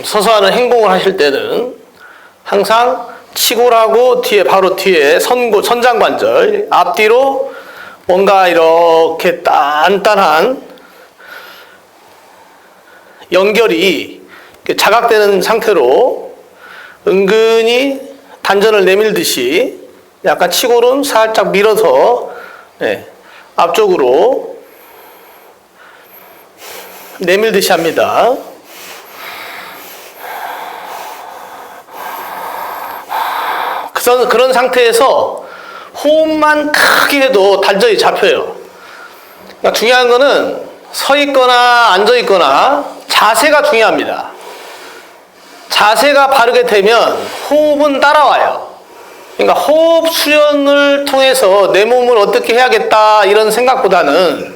서서 하는 행동을 하실 때는 항상 치골하고 바로 뒤에 선장관절 앞뒤로 뭔가 이렇게 단단한 연결이 자각되는 상태로 은근히 단전을 내밀듯이 약간 치골은 살짝 밀어서 앞쪽으로 내밀듯이 합니다. 그런 상태에서 호흡만 크게 해도 단전이 잡혀요. 그러니까 중요한 거는 서 있거나 앉아 있거나 자세가 중요합니다. 자세가 바르게 되면 호흡은 따라와요. 그러니까 호흡 수련을 통해서 내 몸을 어떻게 해야겠다 이런 생각보다는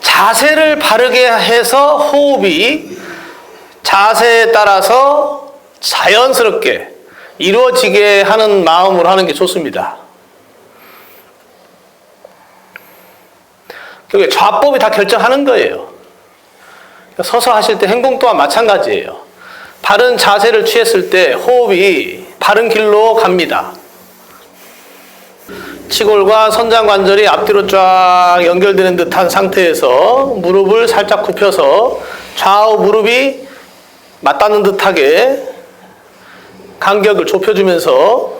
자세를 바르게 해서 호흡이 자세에 따라서 자연스럽게 이루어지게 하는 마음으로 하는 게 좋습니다. 그게 좌법이 다 결정하는 거예요. 서서 하실 때 행동 또한 마찬가지예요. 바른 자세를 취했을 때 호흡이 바른 길로 갑니다. 치골과 선장관절이 앞뒤로 쫙 연결되는 듯한 상태에서 무릎을 살짝 굽혀서 좌우 무릎이 맞닿는 듯하게 간격을 좁혀주면서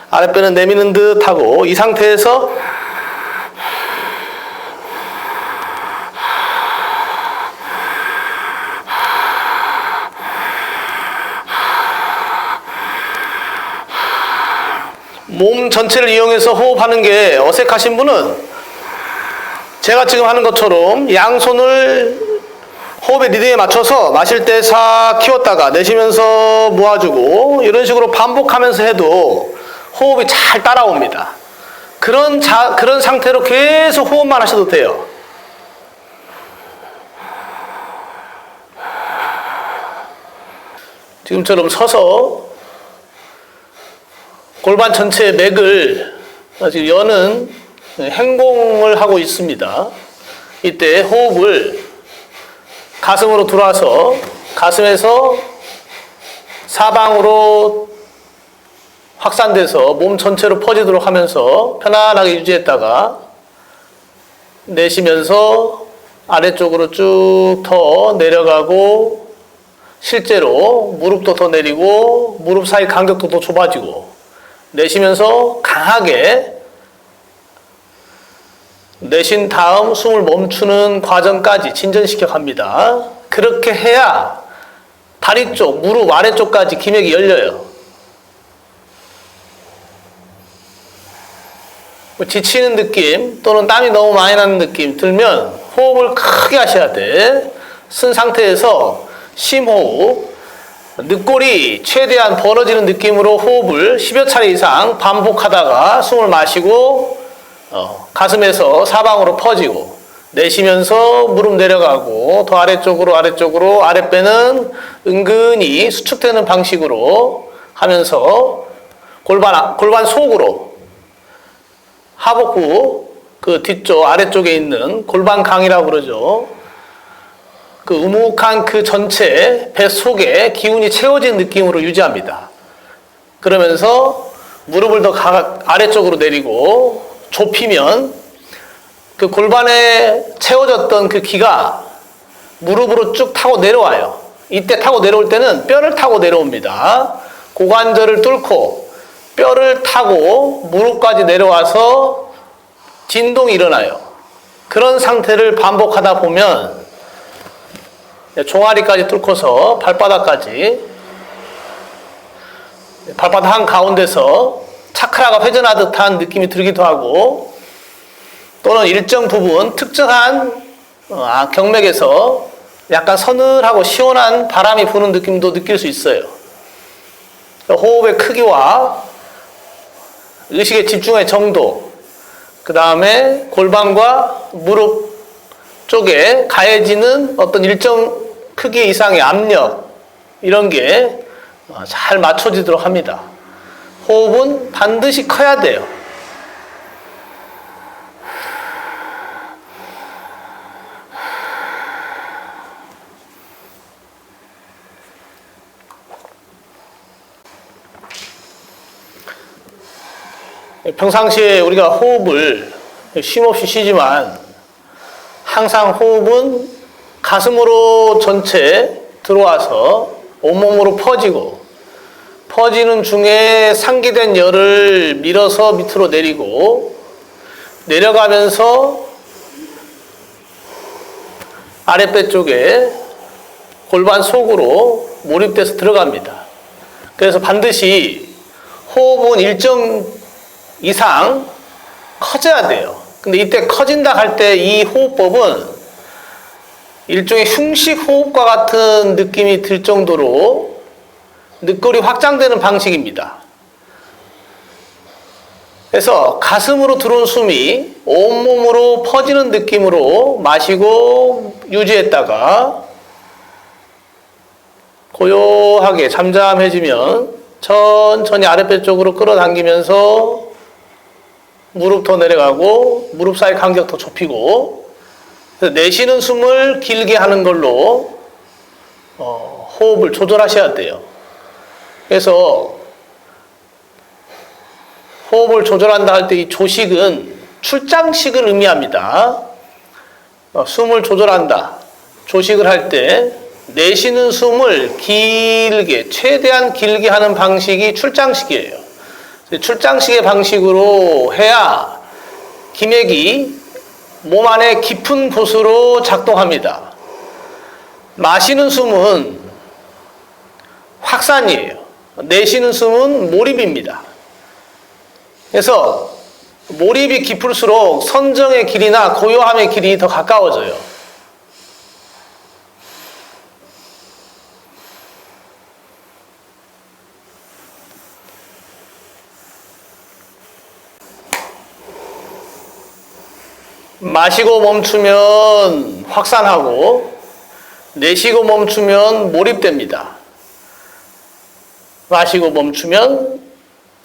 아랫배는 내미는 듯하고, 이 상태에서 몸 전체를 이용해서 호흡하는 게 어색하신 분은 제가 지금 하는 것처럼 양손을 호흡의 리듬에 맞춰서 마실 때 싹 키웠다가 내쉬면서 모아주고 이런 식으로 반복하면서 해도 호흡이 잘 따라옵니다. 그런 상태로 계속 호흡만 하셔도 돼요. 지금처럼 서서 골반 전체의 맥을 지금 여는 행동을 하고 있습니다. 이때 호흡을 가슴으로 들어와서 가슴에서 사방으로 확산돼서 몸 전체로 퍼지도록 하면서 편안하게 유지했다가 내쉬면서 아래쪽으로 쭉 더 내려가고, 실제로 무릎도 더 내리고 무릎 사이 간격도 더 좁아지고, 내쉬면서 강하게 내쉰 다음 숨을 멈추는 과정까지 진전시켜 갑니다. 그렇게 해야 다리 쪽, 무릎 아래쪽까지 기맥이 열려요. 지치는 느낌 또는 땀이 너무 많이 나는 느낌 들면 호흡을 크게 하셔야 돼. 쓴 상태에서 심호흡, 늑골이 최대한 벌어지는 느낌으로 호흡을 10여 차례 이상 반복하다가 숨을 마시고 가슴에서 사방으로 퍼지고, 내쉬면서 무릎 내려가고 더 아래쪽으로 아랫배는 은근히 수축되는 방식으로 하면서 골반 속으로 하복부 그 뒤쪽 아래쪽에 있는 골반강이라고 그러죠. 그 우묵한 그 전체 배 속에 기운이 채워진 느낌으로 유지합니다. 그러면서 무릎을 더 아래쪽으로 내리고 좁히면 그 골반에 채워졌던 그 기가 무릎으로 쭉 타고 내려와요. 이때 타고 내려올 때는 뼈를 타고 내려옵니다. 고관절을 뚫고 뼈를 타고 무릎까지 내려와서 진동이 일어나요. 그런 상태를 반복하다 보면 종아리까지 뚫고서 발바닥 한가운데서 차크라가 회전하듯한 느낌이 들기도 하고, 또는 일정 부분 특정한 경맥에서 약간 서늘하고 시원한 바람이 부는 느낌도 느낄 수 있어요. 호흡의 크기와 의식의 집중의 정도, 그 다음에 골반과 무릎 쪽에 가해지는 어떤 일정 크기 이상의 압력, 이런 게 잘 맞춰지도록 합니다. 호흡은 반드시 커야 돼요. 평상시에 우리가 호흡을 쉼없이 쉬지만 항상 호흡은 가슴으로 전체 들어와서 온몸으로 퍼지고 퍼지는 중에 상기된 열을 밀어서 밑으로 내리고 내려가면서 아랫배 쪽에 골반 속으로 몰입돼서 들어갑니다. 그래서 반드시 호흡은 일정 이상 커져야 돼요. 근데 이때 커진다 할 때 이 호흡법은 일종의 흉식 호흡과 같은 느낌이 들 정도로 늑골이 확장되는 방식입니다. 그래서 가슴으로 들어온 숨이 온몸으로 퍼지는 느낌으로 마시고 유지했다가 고요하게 잠잠해지면 천천히 아랫배 쪽으로 끌어당기면서 무릎 더 내려가고 무릎 사이 간격 더 좁히고 내쉬는 숨을 길게 하는 걸로 호흡을 조절하셔야 돼요. 그래서 호흡을 조절한다 할 때 이 조식은 출장식을 의미합니다. 숨을 조절한다. 조식을 할 때 내쉬는 숨을 길게, 최대한 길게 하는 방식이 출장식이에요. 출장식의 방식으로 해야 기맥이 몸 안에 깊은 곳으로 작동합니다. 마시는 숨은 확산이에요. 내쉬는 숨은 몰입입니다. 그래서 몰입이 깊을수록 선정의 길이나 고요함의 길이 더 가까워져요. 마시고 멈추면 확산하고 내쉬고 멈추면 몰입됩니다. 마시고 멈추면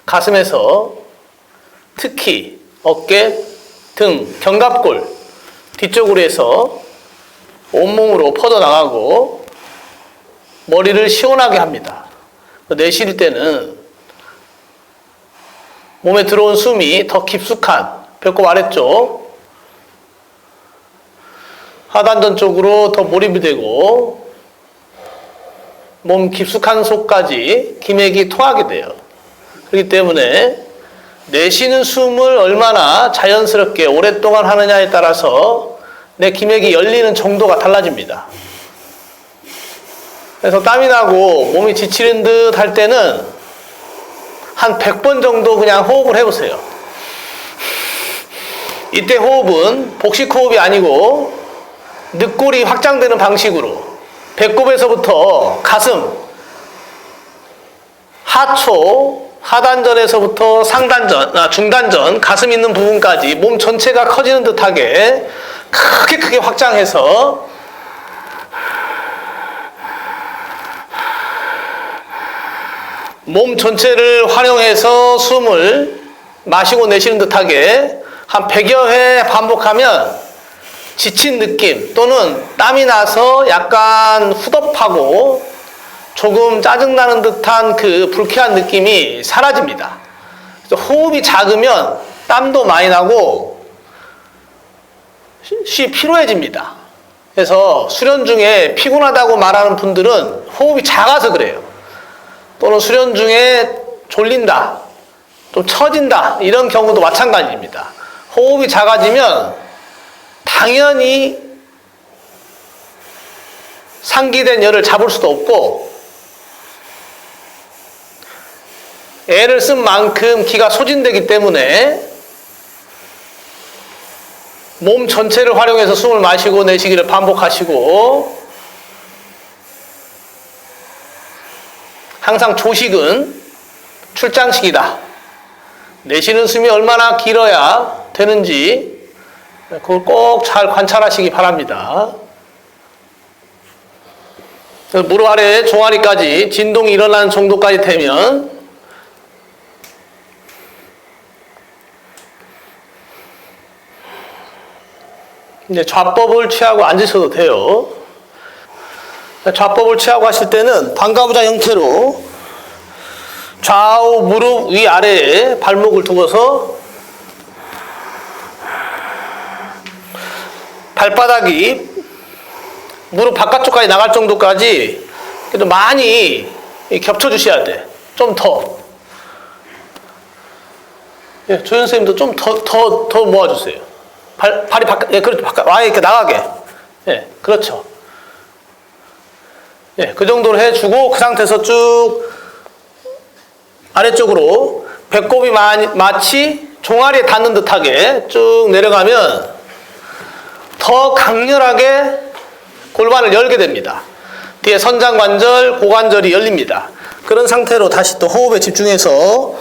가슴에서 특히 어깨, 등, 견갑골 뒤쪽으로 해서 온몸으로 퍼져나가고 머리를 시원하게 합니다. 내쉴 때는 몸에 들어온 숨이 더 깊숙한 배꼽 아래쪽 하단전 쪽으로 더 몰입이 되고 몸 깊숙한 속까지 기맥이 통하게 돼요. 그렇기 때문에 내쉬는 숨을 얼마나 자연스럽게 오랫동안 하느냐에 따라서 내 기맥이 열리는 정도가 달라집니다. 그래서 땀이 나고 몸이 지치는 듯 할 때는 한 100번 정도 그냥 호흡을 해보세요. 이때 호흡은 복식 호흡이 아니고 늑골이 확장되는 방식으로 배꼽에서부터 가슴, 하초, 하단전에서부터 상단전, 중단전, 가슴 있는 부분까지 몸 전체가 커지는 듯하게 크게 확장해서 몸 전체를 활용해서 숨을 마시고 내쉬는 듯하게 한 100여 회 반복하면 지친 느낌 또는 땀이 나서 약간 후덥하고 조금 짜증나는 듯한 그 불쾌한 느낌이 사라집니다. 그래서 호흡이 작으면 땀도 많이 나고 피로해집니다. 그래서 수련 중에 피곤하다고 말하는 분들은 호흡이 작아서 그래요. 또는 수련 중에 졸린다, 좀 처진다 이런 경우도 마찬가지입니다. 호흡이 작아지면 당연히 상기된 열을 잡을 수도 없고 애를 쓴 만큼 기가 소진되기 때문에 몸 전체를 활용해서 숨을 마시고 내쉬기를 반복하시고 항상 조식은 출장식이다. 내쉬는 숨이 얼마나 길어야 되는지 그걸 꼭 잘 관찰하시기 바랍니다. 무릎 아래 종아리까지 진동이 일어나는 정도까지 되면 이제 좌법을 취하고 앉으셔도 돼요. 좌법을 취하고 하실 때는 반가부좌 형태로 좌우 무릎 위아래에 발목을 두고서 발바닥이 무릎 바깥쪽까지 나갈 정도까지 그래도 많이 겹쳐 주셔야 돼. 좀 더. 예, 조현 선생님도 좀 더 모아주세요. 발이 바깥, 예, 그렇죠. 아예 이렇게 나가게. 예, 그렇죠. 예, 그 정도로 해주고, 그 상태에서 쭉 아래쪽으로 배꼽이 마치 종아리에 닿는 듯하게 쭉 내려가면 더 강렬하게 골반을 열게 됩니다. 뒤에 선장관절, 고관절이 열립니다. 그런 상태로 다시 또 호흡에 집중해서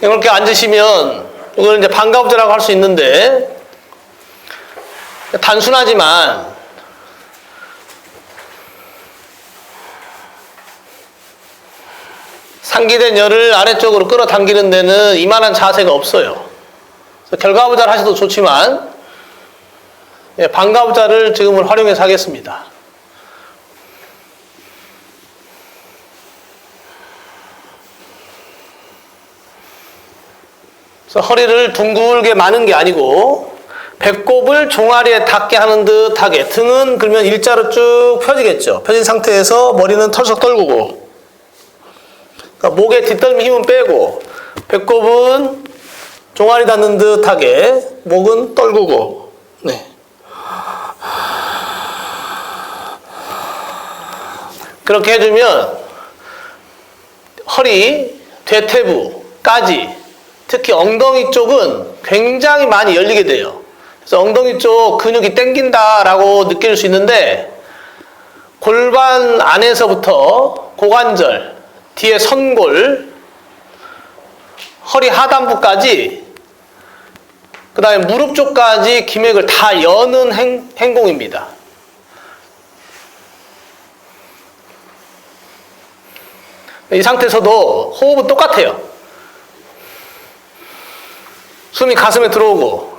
이렇게 앉으시면 이걸 이제 반가우자라고 할 수 있는데 단순하지만 상기된 열을 아래쪽으로 끌어당기는 데는 이만한 자세가 없어요. 그래서 결과부자를 하셔도 좋지만 반가우자를 지금은 활용해서 하겠습니다. 그래서 허리를 둥글게 마는 게 아니고 배꼽을 종아리에 닿게 하는 듯하게 등은 그러면 일자로 쭉 펴지겠죠. 펴진 상태에서 머리는 털썩 떨구고 그러니까 목에 뒷덜미 힘은 빼고 배꼽은 종아리 닿는 듯하게 목은 떨구고 네. 그렇게 해주면 허리, 대퇴부까지 특히 엉덩이 쪽은 굉장히 많이 열리게 돼요. 그래서 엉덩이 쪽 근육이 땡긴다라고 느낄 수 있는데 골반 안에서부터 고관절, 뒤에 선골, 허리 하단부까지 그 다음에 무릎 쪽까지 기맥을 다 여는 행동입니다. 이 상태에서도 호흡은 똑같아요. 숨이 가슴에 들어오고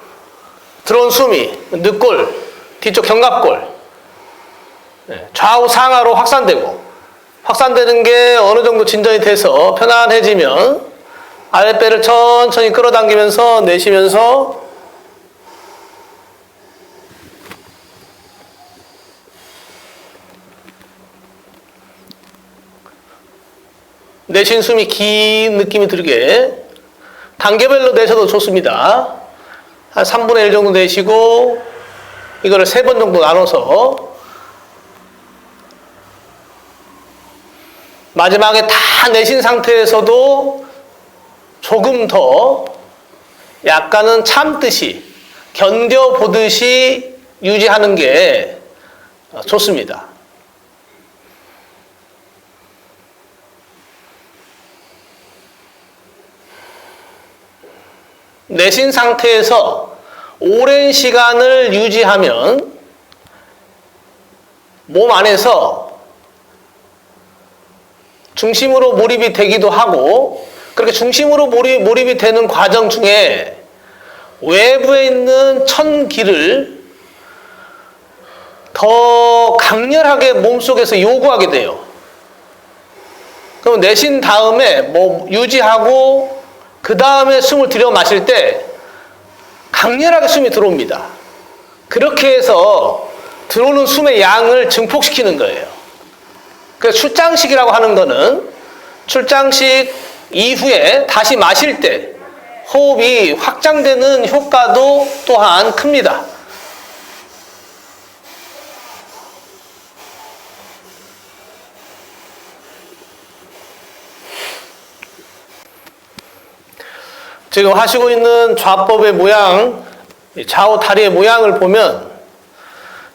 들어온 숨이 늑골, 뒤쪽 견갑골 좌우 상하로 확산되고 확산되는 게 어느 정도 진전이 돼서 편안해지면 아랫배를 천천히 끌어당기면서 내쉬면서 내쉰 숨이 긴 느낌이 들게 단계별로 내셔도 좋습니다. 한 3분의 1 정도 내쉬고 이거를 3번 정도 나눠서 마지막에 다 내쉰 상태에서도 조금 더 약간은 참듯이 견뎌보듯이 유지하는 게 좋습니다. 내쉰 상태에서 오랜 시간을 유지하면 몸 안에서 중심으로 몰입이 되기도 하고 그렇게 중심으로 몰입이 되는 과정 중에 외부에 있는 천기를 더 강렬하게 몸속에서 요구하게 돼요. 그럼 내쉰 다음에 유지하고 그 다음에 숨을 들여 마실 때 강렬하게 숨이 들어옵니다. 그렇게 해서 들어오는 숨의 양을 증폭시키는 거예요. 그래서 출장식이라고 하는 거는 출장식 이후에 다시 마실 때 호흡이 확장되는 효과도 또한 큽니다. 지금 하시고 있는 좌법의 모양, 좌우 다리의 모양을 보면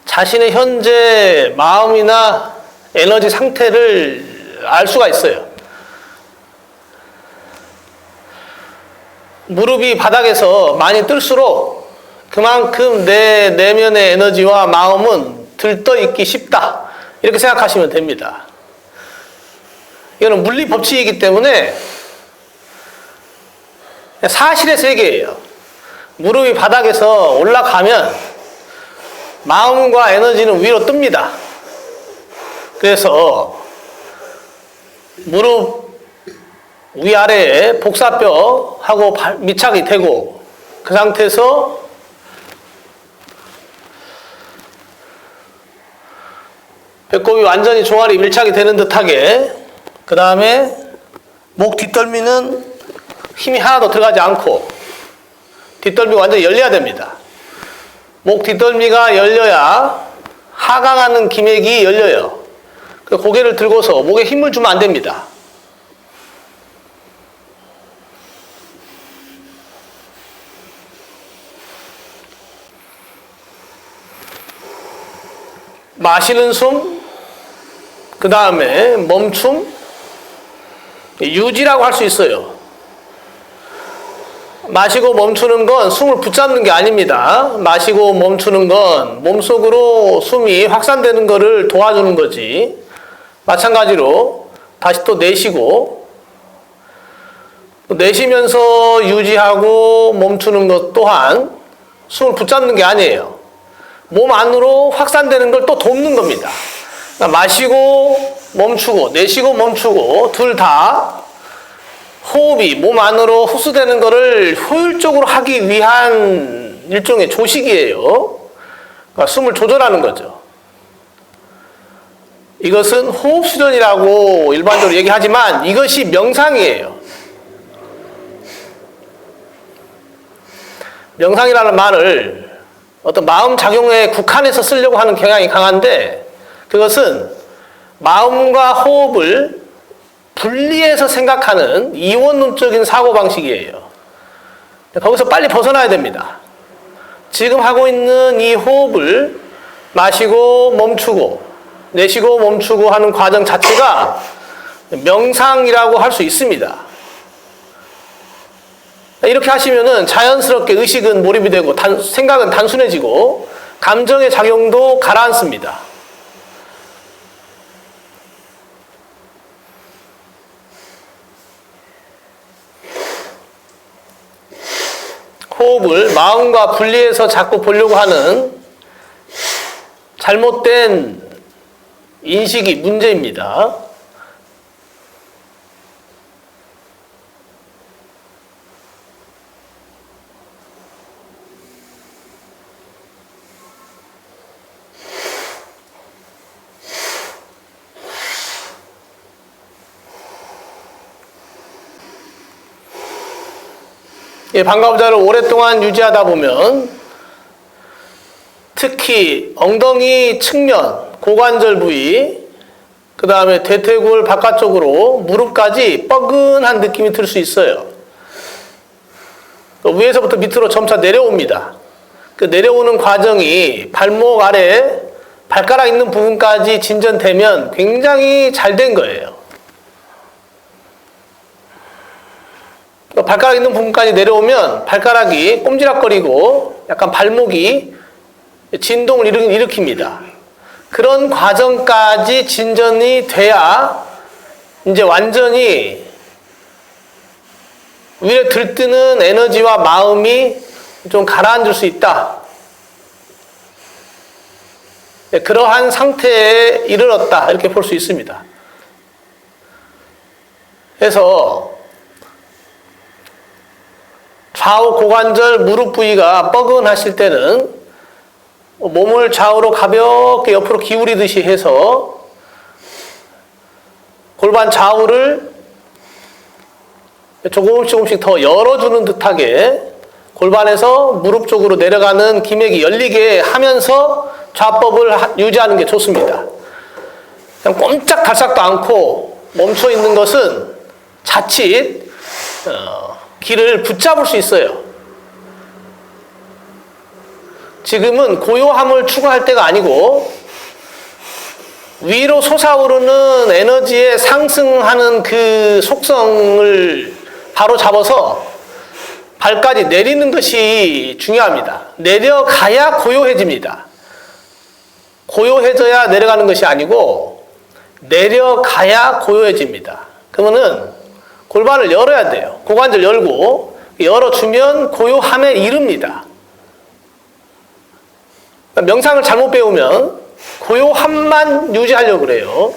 자신의 현재 마음이나 에너지 상태를 알 수가 있어요. 무릎이 바닥에서 많이 뜰수록 그만큼 내 내면의 에너지와 마음은 들떠있기 쉽다. 이렇게 생각하시면 됩니다. 이거는 물리 법칙이기 때문에 사실의 세계예요. 무릎이 바닥에서 올라가면 마음과 에너지는 위로 뜹니다. 그래서 무릎 위아래에 복사뼈하고 밀착이 되고 그 상태에서 배꼽이 완전히 종아리 밀착이 되는 듯하게, 그 다음에 목 뒷덜미는 힘이 하나도 들어가지 않고 뒷덜미가 완전히 열려야 됩니다. 목 뒷덜미가 열려야 하강하는 기맥이 열려요. 고개를 들고서 목에 힘을 주면 안 됩니다. 마시는 숨, 그 다음에 멈춤, 유지라고 할 수 있어요. 마시고 멈추는 건 숨을 붙잡는 게 아닙니다. 마시고 멈추는 건 몸속으로 숨이 확산되는 것을 도와주는 거지. 마찬가지로 다시 또 내쉬고, 내쉬면서 유지하고 멈추는 것 또한 숨을 붙잡는 게 아니에요. 몸 안으로 확산되는 걸 또 돕는 겁니다. 그러니까 마시고 멈추고 내쉬고 멈추고 둘 다 호흡이 몸 안으로 흡수되는 것을 효율적으로 하기 위한 일종의 조식이에요. 그러니까 숨을 조절하는 거죠. 이것은 호흡수련이라고 일반적으로 얘기하지만 이것이 명상이에요. 명상이라는 말을 어떤 마음작용에 국한해서 쓰려고 하는 경향이 강한데, 그것은 마음과 호흡을 분리해서 생각하는 이원론적인 사고방식이에요. 거기서 빨리 벗어나야 됩니다. 지금 하고 있는 이 호흡을 마시고 멈추고 내쉬고 멈추고 하는 과정 자체가 명상이라고 할 수 있습니다. 이렇게 하시면은 자연스럽게 의식은 몰입이 되고 생각은 단순해지고 감정의 작용도 가라앉습니다. 호흡을 마음과 분리해서 자꾸 보려고 하는 잘못된 인식이 문제입니다. 반가부자를 오랫동안 유지하다 보면 특히 엉덩이 측면, 고관절 부위, 그 다음에 대퇴골 바깥쪽으로 무릎까지 뻐근한 느낌이 들 수 있어요. 위에서부터 밑으로 점차 내려옵니다. 그 내려오는 과정이 발목 아래 발가락 있는 부분까지 진전되면 굉장히 잘 된 거예요. 발가락 있는 부분까지 내려오면 발가락이 꼼지락거리고 약간 발목이 진동을 일으킵니다. 그런 과정까지 진전이 돼야 이제 완전히 위에 들뜨는 에너지와 마음이 좀 가라앉을 수 있다. 그러한 상태에 이르렀다. 이렇게 볼 수 있습니다. 그래서 좌우 고관절 무릎 부위가 뻐근하실 때는 몸을 좌우로 가볍게 옆으로 기울이듯이 해서 골반 좌우를 조금씩 더 열어주는 듯하게 골반에서 무릎 쪽으로 내려가는 기맥이 열리게 하면서 좌법을 유지하는 게 좋습니다. 그냥 꼼짝달싹도 않고 멈춰 있는 것은 자칫 길을 붙잡을 수 있어요. 지금은 고요함을 추구할 때가 아니고 위로 솟아오르는 에너지에 상승하는 그 속성을 바로 잡아서 발까지 내리는 것이 중요합니다. 내려가야 고요해집니다. 고요해져야 내려가는 것이 아니고 내려가야 고요해집니다. 그러면은 골반을 열어야 돼요. 고관절 열고 열어주면 고요함에 이릅니다. 그러니까 명상을 잘못 배우면 고요함만 유지하려고 그래요.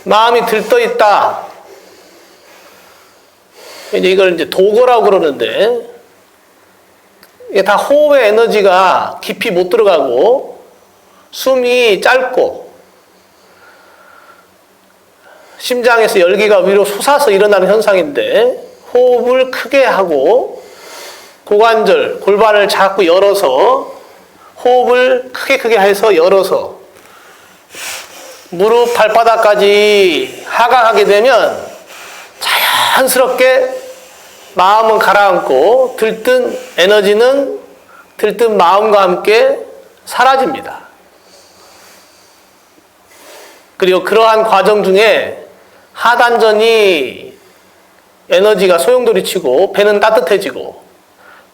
마음이 들떠 있다. 이걸 이제 도거라고 그러는데, 이게 다 호흡의 에너지가 깊이 못 들어가고, 숨이 짧고, 심장에서 열기가 위로 솟아서 일어나는 현상인데, 호흡을 크게 하고, 고관절, 골반을 자꾸 열어서, 호흡을 크게 해서 열어서, 무릎, 발바닥까지 하강하게 되면 자연스럽게 마음은 가라앉고 들뜬 에너지는 들뜬 마음과 함께 사라집니다. 그리고 그러한 과정 중에 하단전이 에너지가 소용돌이치고 배는 따뜻해지고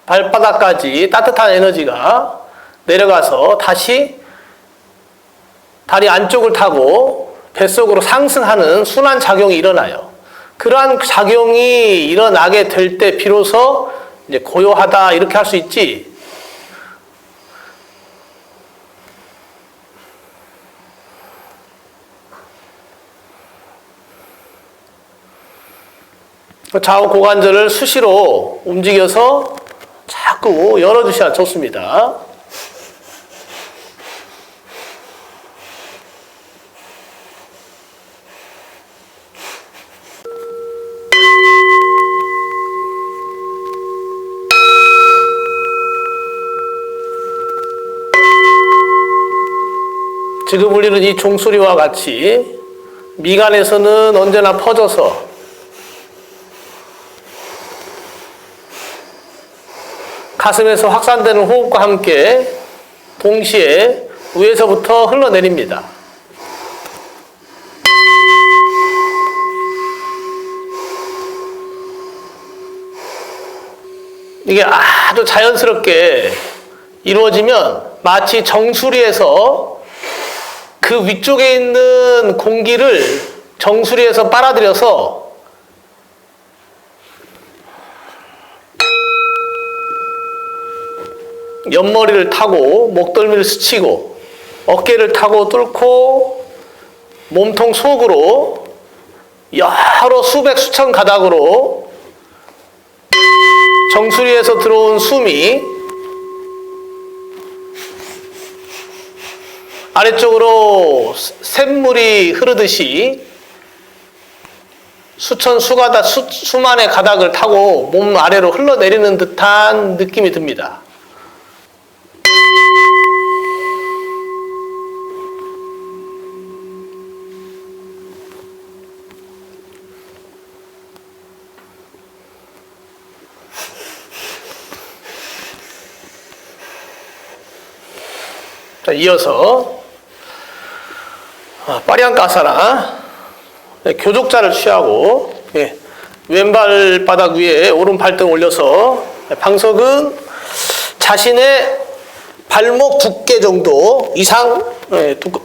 발바닥까지 따뜻한 에너지가 내려가서 다시 다리 안쪽을 타고 뱃속으로 상승하는 순환 작용이 일어나요. 그러한 작용이 일어나게 될 때 비로소 이제 고요하다 이렇게 할 수 있지. 좌우 고관절을 수시로 움직여서 자꾸 열어주셔야 좋습니다. 지금 울리는 이 종소리와 같이 미간에서는 언제나 퍼져서 가슴에서 확산되는 호흡과 함께 동시에 위에서부터 흘러내립니다. 이게 아주 자연스럽게 이루어지면 마치 정수리에서 그 위쪽에 있는 공기를 정수리에서 빨아들여서 옆머리를 타고 목덜미를 스치고 어깨를 타고 뚫고 몸통 속으로 여러 수백 수천 가닥으로 정수리에서 들어온 숨이 아래쪽으로 샘물이 흐르듯이 수천 수가닥 수만의 가닥을 타고 몸 아래로 흘러내리는 듯한 느낌이 듭니다. 자, 이어서 파리앙가사나 교족자를 취하고 왼발 바닥 위에 오른 발등 올려서 방석은 자신의 발목 두께 정도 이상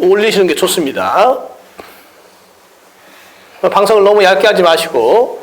올리시는 게 좋습니다. 방석을 너무 얇게 하지 마시고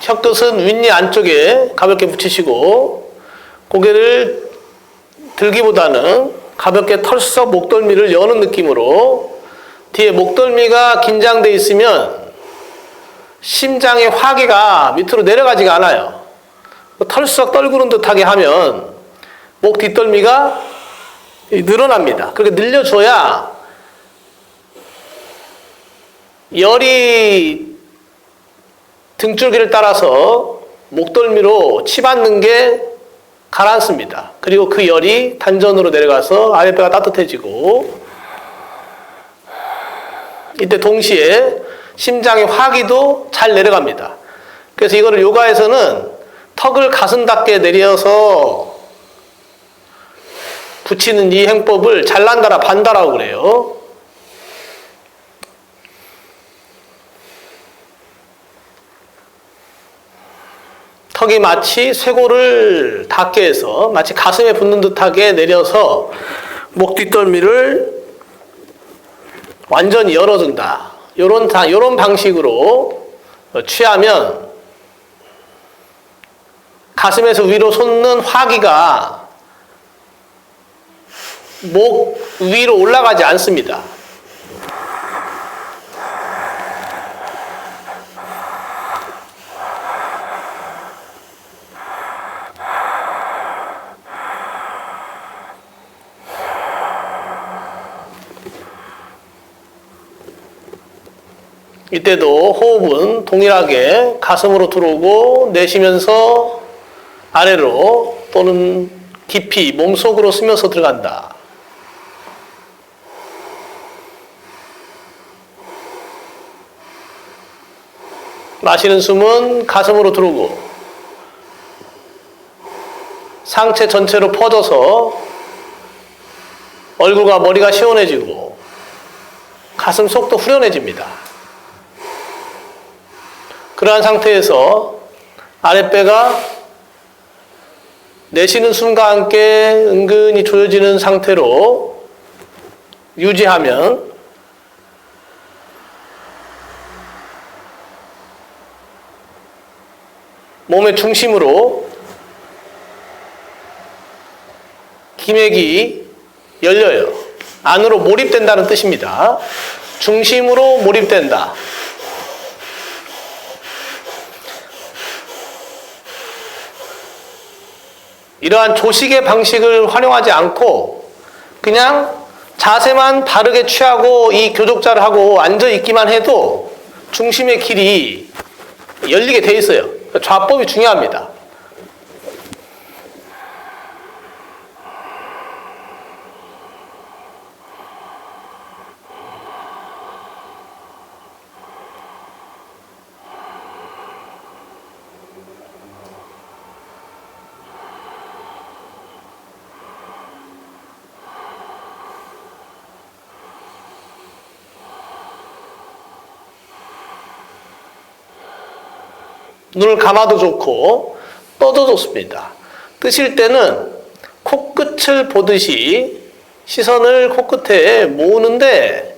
혀끝은 윗니 안쪽에 가볍게 붙이시고 고개를 들기보다는 가볍게 털썩 목덜미를 여는 느낌으로 뒤에 목덜미가 긴장되어 있으면 심장의 화기가 밑으로 내려가지가 않아요. 털썩 떨구는 듯하게 하면 목 뒷덜미가 늘어납니다. 그렇게 늘려줘야 열이 등줄기를 따라서 목덜미로 치받는 게 가라앉습니다. 그리고 그 열이 단전으로 내려가서 아랫배가 따뜻해지고, 이때 동시에 심장의 화기도 잘 내려갑니다. 그래서 이거를 요가에서는 턱을 가슴 닿게 내려서 붙이는 이 행법을 잘난다라 반다라고 그래요. 턱이 마치 쇄골을 닿게 해서 마치 가슴에 붙는 듯하게 내려서 목 뒷덜미를 완전히 열어준다. 요런 방식으로 취하면 가슴에서 위로 솟는 화기가 목 위로 올라가지 않습니다. 이때도 호흡은 동일하게 가슴으로 들어오고 내쉬면서 아래로 또는 깊이 몸속으로 스며서 들어간다. 마시는 숨은 가슴으로 들어오고 상체 전체로 퍼져서 얼굴과 머리가 시원해지고 가슴 속도 후련해집니다. 그러한 상태에서 아랫배가 내쉬는 숨과 함께 은근히 조여지는 상태로 유지하면 몸의 중심으로 기맥이 열려요. 안으로 몰입된다는 뜻입니다. 중심으로 몰입된다. 이러한 조식의 방식을 활용하지 않고 그냥 자세만 바르게 취하고 이 교족자를 하고 앉아 있기만 해도 중심의 길이 열리게 돼 있어요. 좌법이 중요합니다. 눈을 감아도 좋고 떠도 좋습니다. 뜨실 때는 코끝을 보듯이 시선을 코끝에 모으는데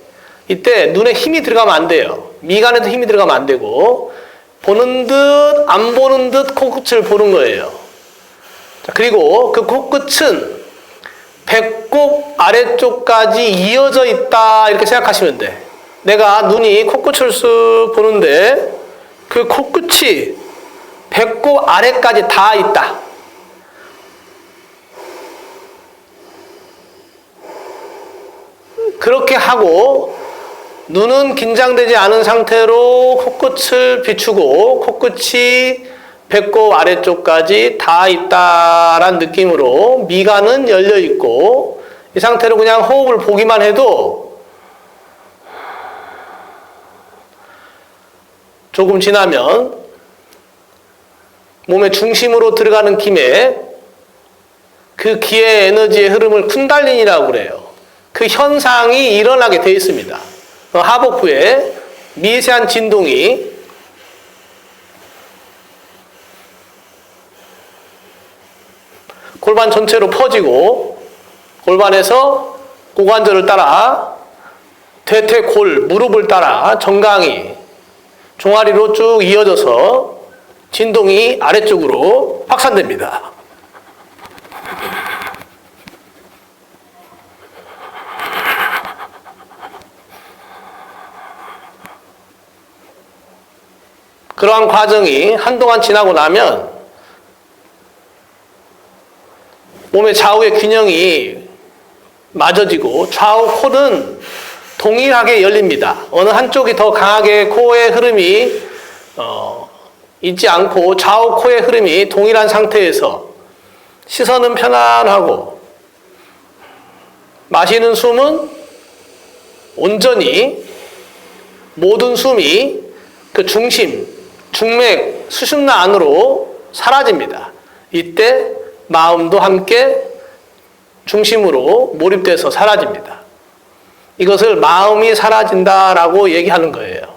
이때 눈에 힘이 들어가면 안 돼요. 미간에도 힘이 들어가면 안 되고 보는 듯 안 보는 듯 코끝을 보는 거예요. 자, 그리고 그 코끝은 배꼽 아래쪽까지 이어져 있다 이렇게 생각하시면 돼. 내가 눈이 코끝을 쓱 보는데 그 코끝이 배꼽 아래까지 다 있다. 그렇게 하고 눈은 긴장되지 않은 상태로 코끝을 비추고 코끝이 배꼽 아래쪽까지 다 있다라는 느낌으로 미간은 열려 있고 이 상태로 그냥 호흡을 보기만 해도 조금 지나면 몸의 중심으로 들어가는 김에 그 기의 에너지의 흐름을 쿤달린이라고 그래요. 그 현상이 일어나게 되어 있습니다. 하복부에 미세한 진동이 골반 전체로 퍼지고 골반에서 고관절을 따라 대퇴골, 무릎을 따라 정강이 종아리로 쭉 이어져서 진동이 아래쪽으로 확산됩니다. 그러한 과정이 한동안 지나고 나면 몸의 좌우의 균형이 맞아지고 좌우 코는 동일하게 열립니다. 어느 한쪽이 더 강하게 코의 흐름이 있지 않고 좌우 코의 흐름이 동일한 상태에서 시선은 편안하고 마시는 숨은 온전히 모든 숨이 그 중심, 중맥, 수신나 안으로 사라집니다. 이때 마음도 함께 중심으로 몰입돼서 사라집니다. 이것을 마음이 사라진다라고 얘기하는 거예요.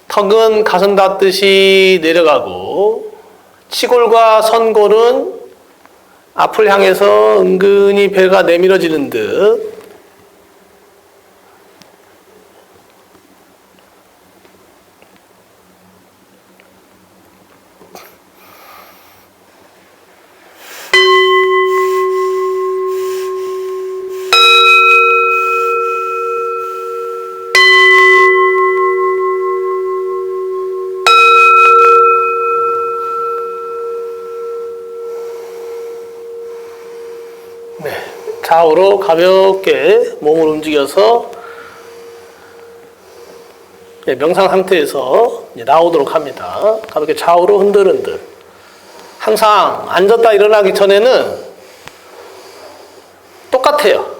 턱은 가슴 닿듯이 내려가고 치골과 선골은 앞을 향해서 은근히 배가 내밀어지는 듯 좌우로 가볍게 몸을 움직여서 명상 상태에서 나오도록 합니다. 가볍게 좌우로 흔들흔들. 항상 앉았다 일어나기 전에는 똑같아요.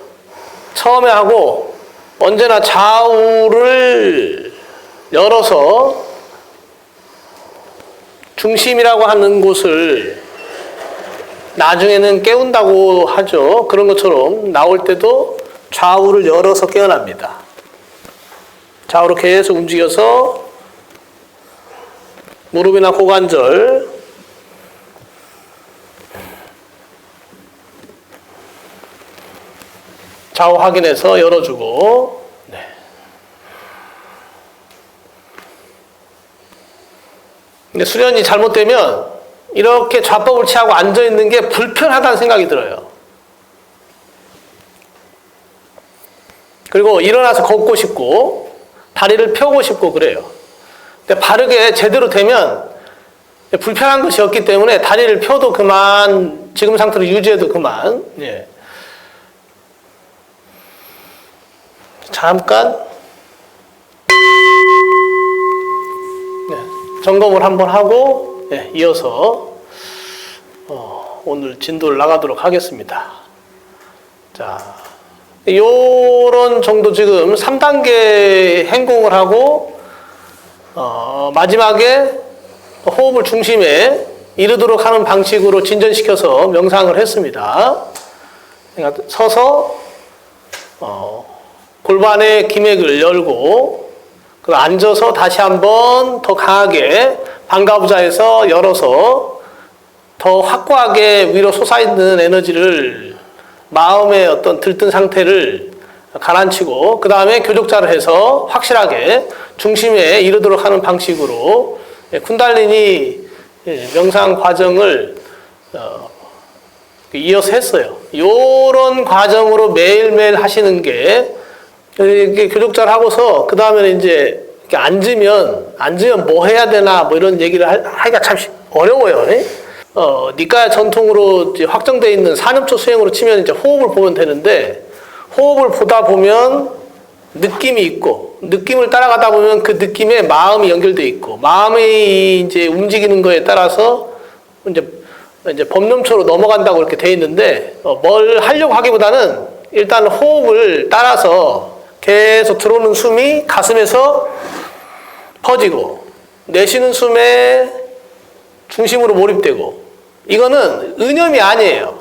처음에 하고 언제나 좌우를 열어서 중심이라고 하는 곳을 나중에는 깨운다고 하죠. 그런 것처럼 나올 때도 좌우를 열어서 깨어납니다. 좌우로 계속 움직여서 무릎이나 고관절, 좌우 확인해서 열어주고, 네. 근데 수련이 잘못되면 이렇게 좌법을 취하고 앉아있는 게 불편하다는 생각이 들어요. 그리고 일어나서 걷고 싶고 다리를 펴고 싶고 그래요. 근데 바르게 제대로 되면 불편한 것이 없기 때문에 다리를 펴도 그만, 지금 상태로 유지해도 그만. 예. 잠깐 점검을 한번 하고 이어서 오늘 진도를 나가도록 하겠습니다. 자, 요런 정도 지금 3단계 행공을 하고 마지막에 호흡을 중심에 이르도록 하는 방식으로 진전시켜서 명상을 했습니다. 그러니까 서서 골반의 기맥을 열고 앉아서 다시 한번 더 강하게 반가부자에서 열어서 더 확고하게 위로 솟아있는 에너지를 마음의 어떤 들뜬 상태를 가라앉히고 그 다음에 교족자를 해서 확실하게 중심에 이르도록 하는 방식으로 쿤달리니 명상 과정을 이어서 했어요. 이런 과정으로 매일매일 하시는 게 이렇게 교족자를 하고서 그 다음에는 이제 이렇게 앉으면 뭐 해야 되나 뭐 이런 얘기를 하기가 참 어려워요. 니까야 전통으로 이제 확정되어 있는 산음초 수행으로 치면 이제 호흡을 보면 되는데 호흡을 보다 보면 느낌이 있고 느낌을 따라가다 보면 그 느낌에 마음이 연결되어 있고 마음이 이제 움직이는 거에 따라서 이제 법념초로 넘어간다고 이렇게 되어 있는데 뭘 하려고 하기보다는 일단 호흡을 따라서 계속 들어오는 숨이 가슴에서 퍼지고 내쉬는 숨에 중심으로 몰입되고 이거는 의념이 아니에요.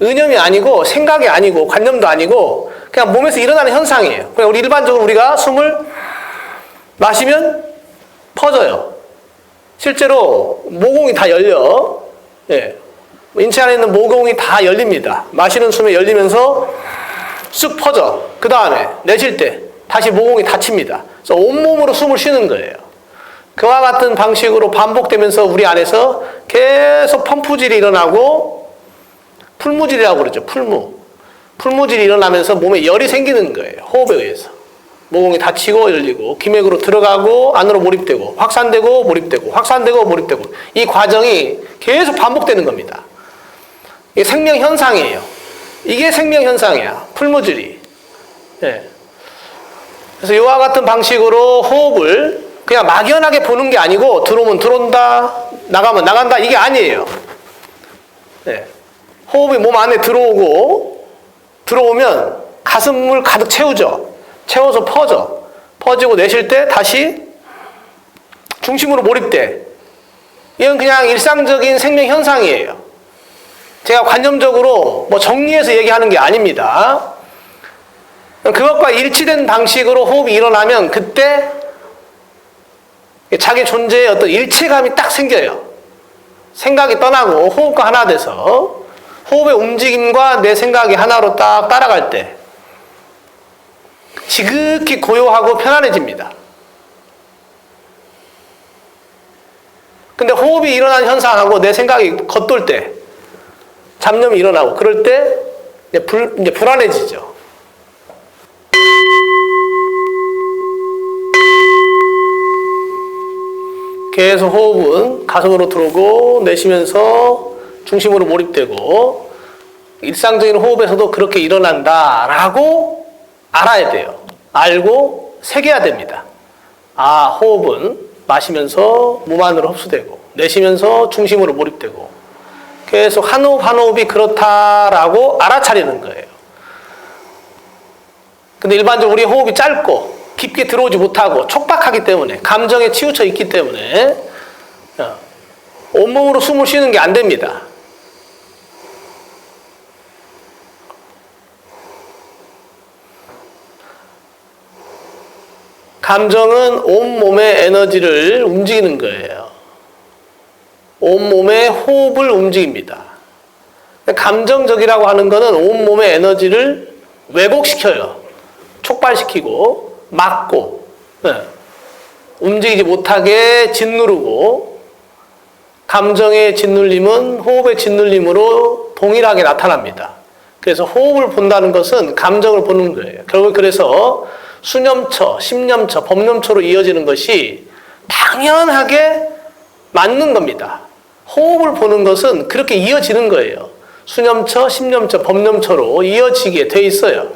의념이 아니고 생각이 아니고 관념도 아니고 그냥 몸에서 일어나는 현상이에요. 그냥 우리 일반적으로 우리가 숨을 마시면 퍼져요. 실제로 모공이 다 열려. 예. 인체 안에 있는 모공이 다 열립니다. 마시는 숨에 열리면서 쑥 퍼져. 그 다음에 내쉴 때 다시 모공이 닫힙니다. 그래서 온몸으로 숨을 쉬는 거예요. 그와 같은 방식으로 반복되면서 우리 안에서 계속 펌프질이 일어나고 풀무질이라고 그러죠. 풀무질이 일어나면서 몸에 열이 생기는 거예요. 호흡에 의해서. 모공이 닫히고 열리고 기맥으로 들어가고 안으로 몰입되고 확산되고 몰입되고 확산되고 몰입되고 이 과정이 계속 반복되는 겁니다. 이게 생명현상이에요. 이게 생명현상이야. 풀무질이. 예. 그래서 이와 같은 방식으로 호흡을 그냥 막연하게 보는 게 아니고 들어오면 들어온다, 나가면 나간다 이게 아니에요. 네. 호흡이 몸 안에 들어오면 가슴을 가득 채우죠. 채워서 퍼지고 내쉴 때 다시 중심으로 몰입돼. 이건 그냥 일상적인 생명 현상이에요. 제가 관념적으로 뭐 정리해서 얘기하는 게 아닙니다. 그것과 일치된 방식으로 호흡이 일어나면 그때 자기 존재의 어떤 일체감이 딱 생겨요. 생각이 떠나고 호흡과 하나 돼서 호흡의 움직임과 내 생각이 하나로 딱 따라갈 때 지극히 고요하고 편안해집니다. 근데 호흡이 일어나는 현상하고 내 생각이 겉돌 때 잡념이 일어나고 그럴 때 이제 불안해지죠. 계속 호흡은 가슴으로 들어오고 내쉬면서 중심으로 몰입되고 일상적인 호흡에서도 그렇게 일어난다라고 알아야 돼요. 알고 새겨야 됩니다. 아, 호흡은 마시면서 몸 안으로 흡수되고 내쉬면서 중심으로 몰입되고 계속 한 호흡 한 호흡이 그렇다라고 알아차리는 거예요. 근데 일반적으로 우리 호흡이 짧고 깊게 들어오지 못하고 촉박하기 때문에 감정에 치우쳐 있기 때문에 온몸으로 숨을 쉬는 게 안 됩니다. 감정은 온몸의 에너지를 움직이는 거예요. 온몸의 호흡을 움직입니다. 감정적이라고 하는 것은 온몸의 에너지를 왜곡시켜요. 촉발시키고 막고 움직이지 못하게 짓누르고 감정의 짓눌림은 호흡의 짓눌림으로 동일하게 나타납니다. 그래서 호흡을 본다는 것은 감정을 보는 거예요. 결국 그래서 수념처, 심념처, 법념처로 이어지는 것이 당연하게 맞는 겁니다. 호흡을 보는 것은 그렇게 이어지는 거예요. 수념처, 심념처, 법념처로 이어지게 돼 있어요.